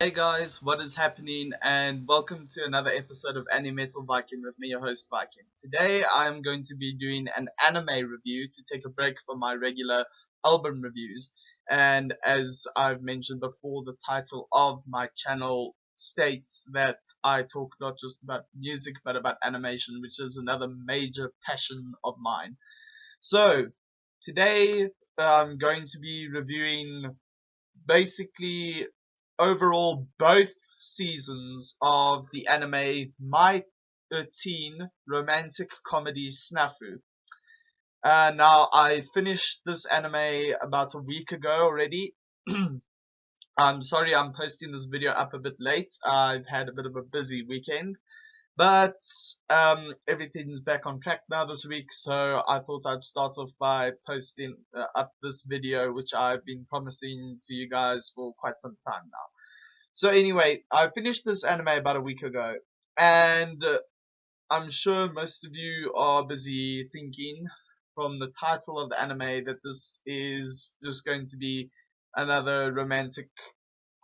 Hey guys, what is happening? And welcome to another episode of Animetal Viking with me, your host Viking. Today I'm going to be doing an anime review to take a break from my regular album reviews. And as I've mentioned before, the title of my channel states that I talk not just about music but about animation, which is another major passion of mine. So today I'm going to be reviewing basically overall both seasons of the anime My Teen romantic comedy SNAFU. Now I finished this anime about a week ago already. I'm sorry I'm posting this video up a bit late. I've had a bit of a busy weekend. But everything's back on track now this week, so I thought I'd start off by posting up this video, which I've been promising to you guys for quite some time now. So anyway, I finished this anime about a week ago, and I'm sure most of you are busy thinking from the title of the anime that this is just going to be another romantic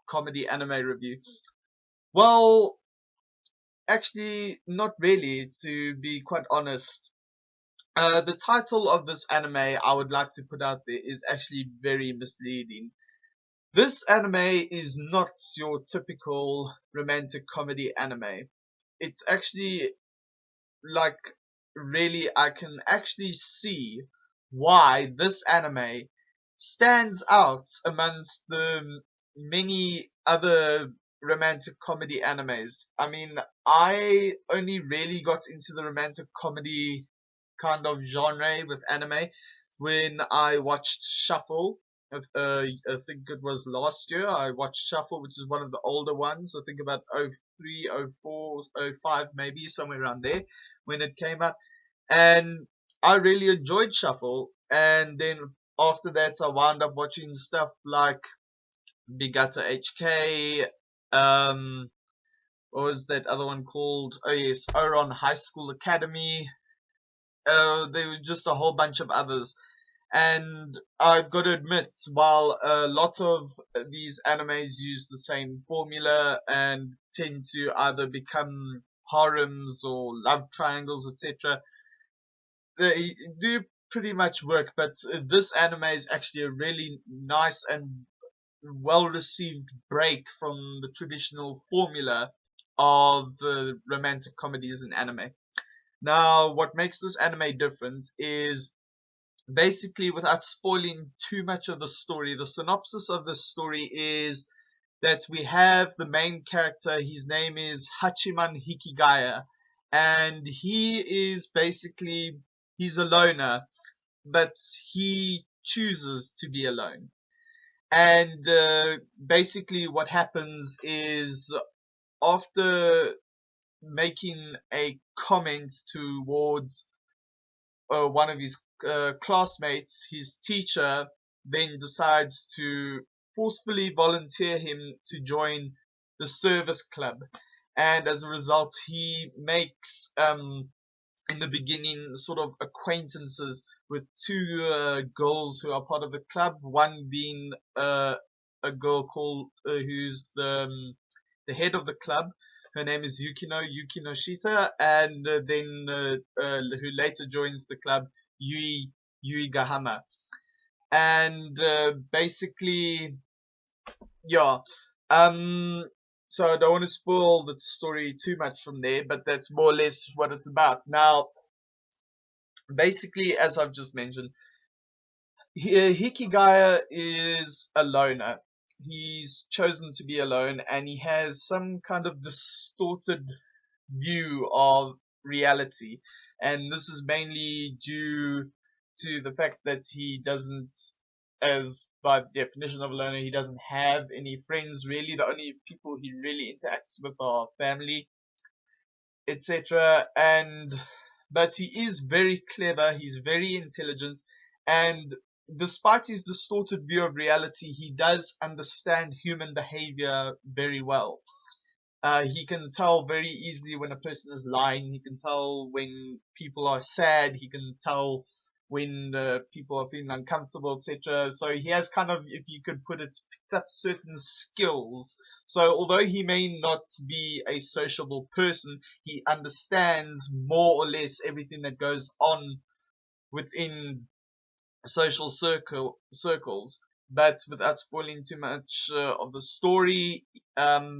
comedy anime review. Well, actually, not really, to be quite honest. The title of this anime I would like to put out there is actually very misleading. This anime is not your typical romantic comedy anime. It's actually like really I can actually see why this anime stands out amongst the many other romantic comedy animes. I mean, I only really got into the romantic comedy kind of genre with anime when I watched Shuffle. I think it was last year. I watched Shuffle, which is one of the older ones. I think about '03, '04, '05, maybe somewhere around there when it came out. And I really enjoyed Shuffle. And then after that, I wound up watching stuff like Bigata HK. Um, what was that other one called? Oh yes, Oron High School Academy. There were just a whole bunch of others. And I've got to admit, while a lot of these animes use the same formula and tend to either become harems or love triangles, etc., they do pretty much work. But this anime is actually a really nice and well received break from the traditional formula of romantic comedies in anime. Now, what makes this anime different is basically, without spoiling too much of the story, the synopsis of the story is that we have the main character. His name is Hachiman Hikigaya, and he is basically he's a loner, but he chooses to be alone. And basically, what happens is after making a comment towards one of his classmates, his teacher then decides to forcefully volunteer him to join the service club. And as a result, he makes, in the beginning, sort of acquaintances with two girls who are part of the club. One being a girl called who's the head of the club. Her name is Yukino Shita, and then who later joins the club, Yui Gahama. And basically, yeah. Um, so I don't want to spoil the story too much from there, but that's more or less what it's about. Now, basically, as I've just mentioned, Hikigaya is a loner. He's chosen to be alone, and he has some kind of distorted view of reality. And this is mainly due to the fact that he doesn't, as by definition of a loner, he doesn't have any friends really. The only people he really interacts with are family, etc. And but he is very clever, he's very intelligent, and despite his distorted view of reality, he does understand human behavior very well. He can tell very easily when a person is lying. He can tell when people are sad. He can tell when people are feeling uncomfortable, etc. So he has kind of, if you could put it, picked up certain skills So although he may not be a sociable person, he understands more or less everything that goes on within social circles. But without spoiling too much of the story,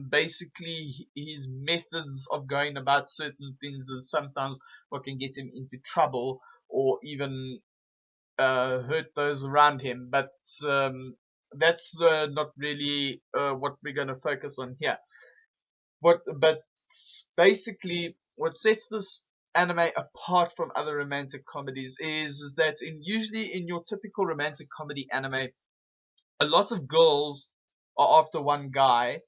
basically his methods of going about certain things is sometimes what can get him into trouble or even hurt those around him. But that's not really what we're going to focus on here. But basically, what sets this anime apart from other romantic comedies is that usually in your typical romantic comedy anime, a lot of girls are after one guy,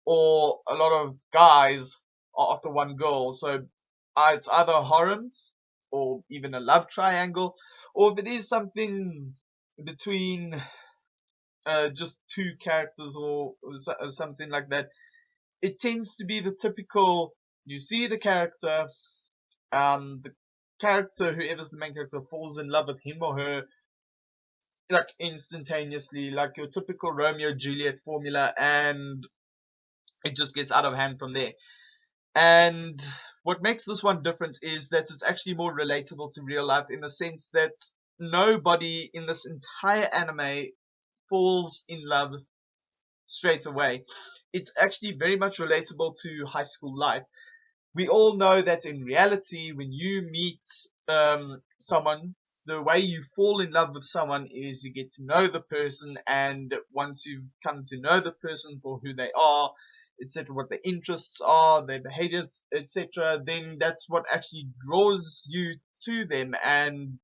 or a lot of guys are after one girl. So it's either a harem or even a love triangle, or if it is something between just two characters or something like that, it tends to be the typical, you see the character, whoever's the main character, falls in love with him or her like instantaneously, like your typical Romeo Juliet formula, and it just gets out of hand from there. And what makes this one different is that it's actually more relatable to real life, in the sense that nobody in this entire anime falls in love straight away. It's actually very much relatable to high school life. We all know that in reality, when you meet someone, the way you fall in love with someone is you get to know the person, and once you've come to know the person for who they are, etc., what their interests are, their behaviors, etc., then that's what actually draws you to them, and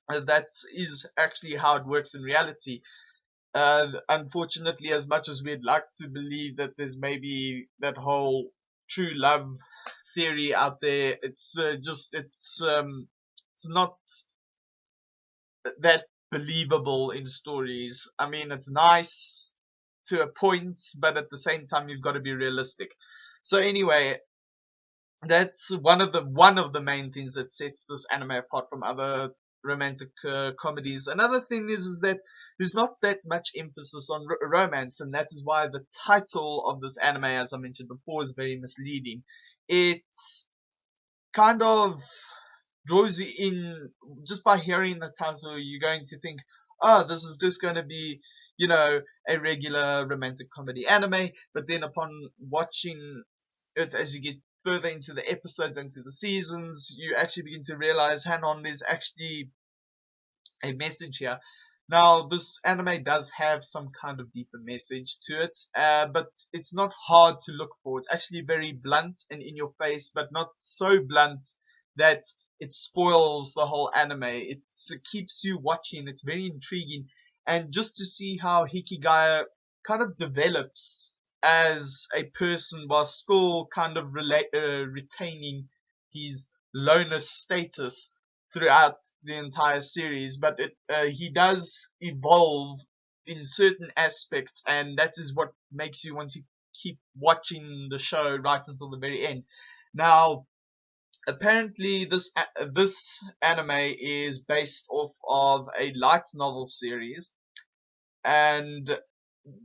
that is actually how it works in reality. Unfortunately, as much as we'd like to believe that there's maybe that whole true love theory out there, it's not that believable in stories. I mean, it's nice to a point, but at the same time, you've got to be realistic. So anyway, that's one of the main things that sets this anime apart from other romantic comedies. Another thing is that there's not that much emphasis on romance, and that is why the title of this anime, as I mentioned before, is very misleading. It kind of draws you in. Just by hearing the title, you're going to think, oh, this is just going to be, a regular romantic comedy anime. But then upon watching it, as you get further into the episodes, into the seasons, you actually begin to realize, hang on, there's actually a message here. Now, this anime does have some kind of deeper message to it, but it's not hard to look for. It's actually very blunt and in your face, but not so blunt that it spoils the whole anime. It keeps you watching. It's very intriguing. And just to see how Hikigaya kind of develops as a person while still kind of retaining his loner status throughout the entire series, but he does evolve in certain aspects, and that is what makes you want to keep watching the show right until the very end. Now, apparently, this anime is based off of a light novel series, and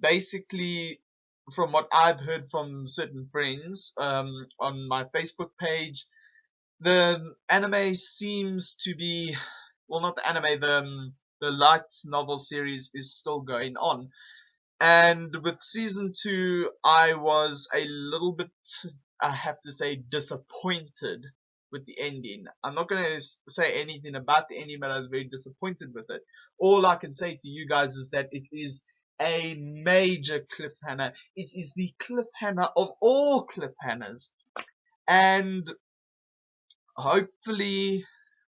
basically, from what I've heard from certain friends on my Facebook page, the anime seems to be, well, not the anime, the light novel series is still going on. And with season 2, I was a little bit, I have to say, disappointed with the ending. I'm not going to say anything about the ending, but I was very disappointed with it. All I can say to you guys is that it is a major cliffhanger. It is the cliffhanger of all cliffhangers. And hopefully,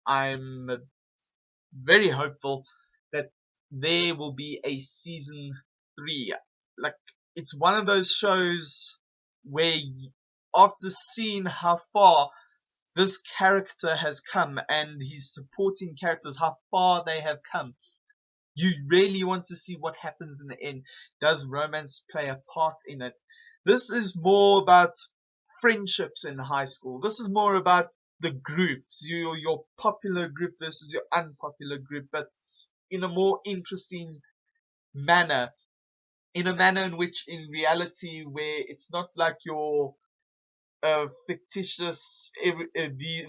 I'm very hopeful that there will be a season 3. Like, it's one of those shows where, after seeing how far this character has come and his supporting characters, how far they have come, you really want to see what happens in the end. Does romance play a part in it? This is more about friendships in high school. This is more about the groups, your popular group versus your unpopular group, but in a more interesting manner. in a manner in which, in reality, where it's not like your fictitious,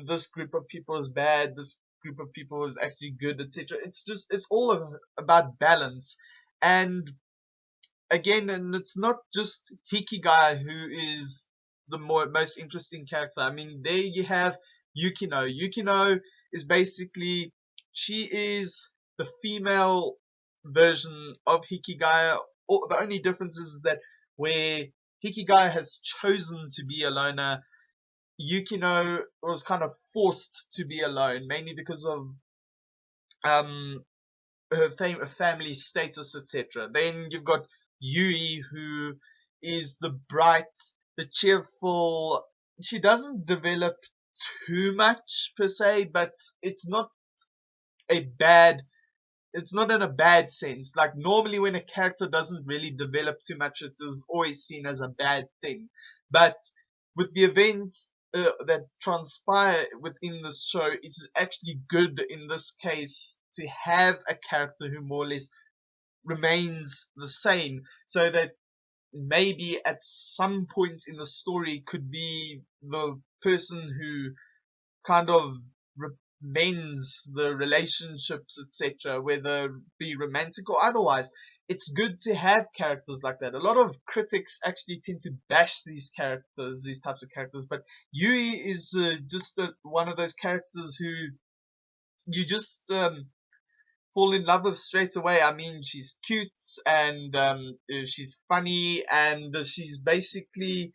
this group of people is bad, this group of people is actually good, etc. It's all about balance. And again, and it's not just Hikigai who is the most interesting character. I mean, there you have Yukino. Yukino is basically, she is the female version of Hikigai. The only difference is that where Hikigai has chosen to be a loner, Yukino was kind of forced to be alone, mainly because of um her family status, etc. Then you've got Yui, who is the bright, the cheerful. She doesn't develop too much per se, but it's not a bad. It's not in a bad sense. Like normally, when a character doesn't really develop too much, it is always seen as a bad thing. But with the events that transpire within this show, it's actually good in this case to have a character who more or less remains the same, so that maybe at some point in the story could be the person who kind of mends the relationships, etc., whether be romantic or otherwise. It's good to have characters like that. A lot of critics actually tend to bash these characters, these types of characters, but Yui is just one of those characters who you just fall in love with straight away. I mean, she's cute, and she's funny, and she's basically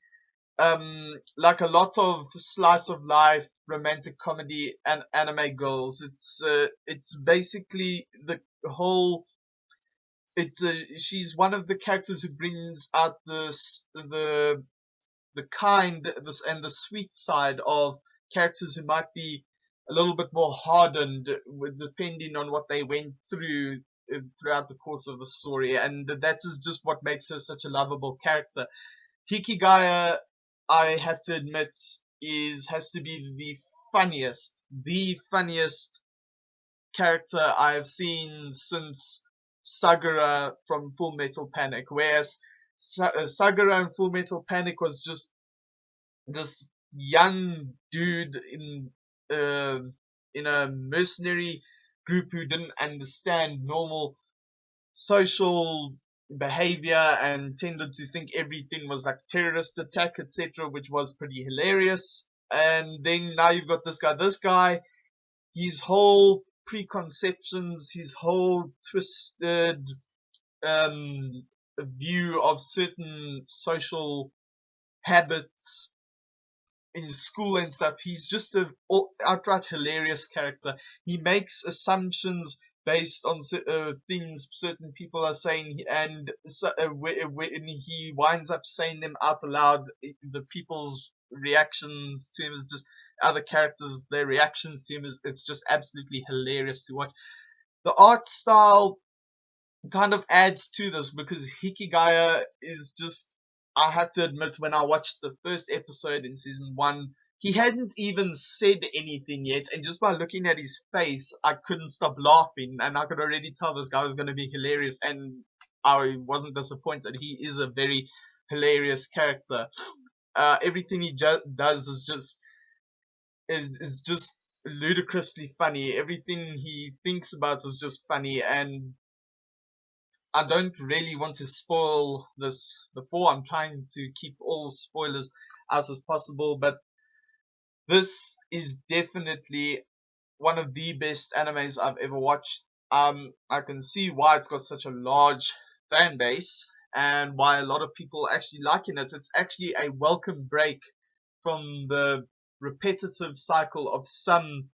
like a lot of slice of life romantic comedy and anime girls. It's basically the whole. It's she's one of the characters who brings out the kind this and the sweet side of characters who might be a little bit more hardened, depending on what they went through throughout the course of the story, and that is just what makes her such a lovable character. Hikigaya, I have to admit, is has to be the funniest character I have seen since Sagura from Full Metal Panic. Whereas Sagura in Full Metal Panic was just this young dude uh, in a mercenary group who didn't understand normal social behavior and tended to think everything was like terrorist attack, etc., which was pretty hilarious. And then now you've got this guy. This guy, his whole preconceptions, his whole twisted um, view of certain social habits in school and stuff. He's just a outright hilarious character. He makes assumptions based on things certain people are saying, and when he winds up saying them out aloud, the people's reactions to him is just other characters. Their reactions to him is it's just absolutely hilarious to watch. The art style kind of adds to this because Hikigaya is just, I have to admit, when I watched the first episode in season one, he hadn't even said anything yet, and just by looking at his face, I couldn't stop laughing, and I could already tell this guy was going to be hilarious, and I wasn't disappointed. He is a very hilarious character. Everything he does is just ludicrously funny. Everything he thinks about is just funny, and I don't really want to spoil this before. I'm trying to keep all spoilers out as possible, but this is definitely one of the best animes I've ever watched. I can see why it's got such a large fan base and why a lot of people actually liking it. It's actually a welcome break from the repetitive cycle of some,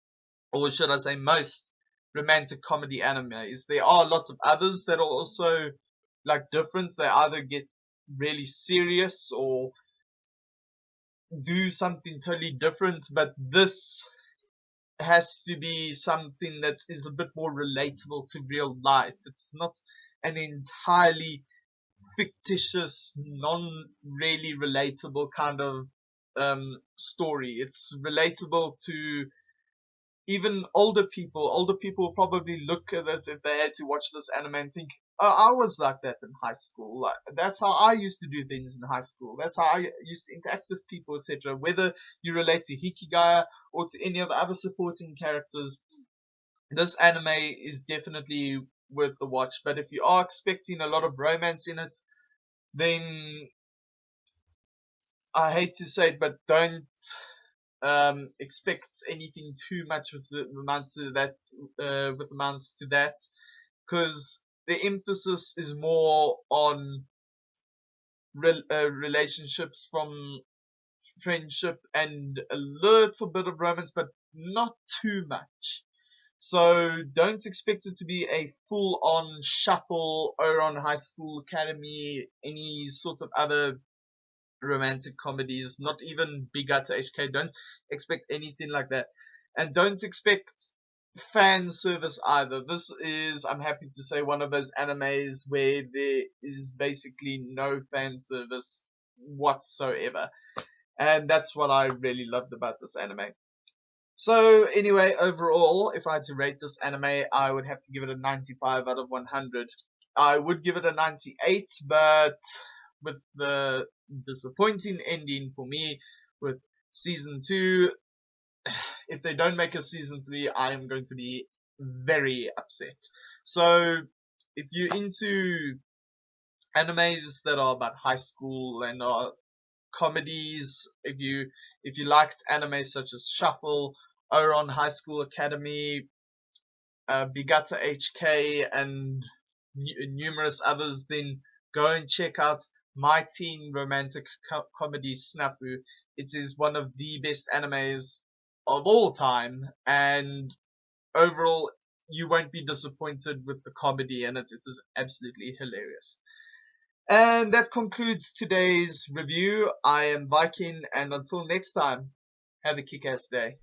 or should I say most, romantic comedy animes. There are lots of others that are also like different. They either get really serious or do something totally different, but this has to be something that is a bit more relatable to real life. It's not an entirely fictitious, non really relatable kind of story. It's relatable to even older people will probably look at it if they had to watch this anime and think, oh, I was like that in high school. Like, that's how I used to do things in high school. That's how I used to interact with people, etc. Whether you relate to Hikigaya or to any of the other supporting characters, this anime is definitely worth the watch. But if you are expecting a lot of romance in it, then I hate to say it, but don't expect anything too much with the amounts to that, because the emphasis is more on relationships from friendship and a little bit of romance, but not too much. So don't expect it to be a full-on shuffle or on High School Academy, any sort of other romantic comedies, not even Big Utter HK. Don't expect anything like that. And don't expect fan service either. This is, I'm happy to say, one of those animes where there is basically no fan service whatsoever. And that's what I really loved about this anime. So anyway, overall, if I had to rate this anime, I would have to give it a 95 out of 100. I would give it a 98, but with the disappointing ending for me with season 2, if they don't make a season 3, I am going to be very upset. So if you're into animes that are about high school and are comedies, if you liked anime such as Shuffle, Ouran High School Academy, Bigata HK, and numerous others, then go and check out my teen romantic comedy SNAFU. It is one of the best animes of all time, and overall, you won't be disappointed with the comedy in it. It is absolutely hilarious. And that concludes today's review. I am Viking, and until next time, have a kick-ass day.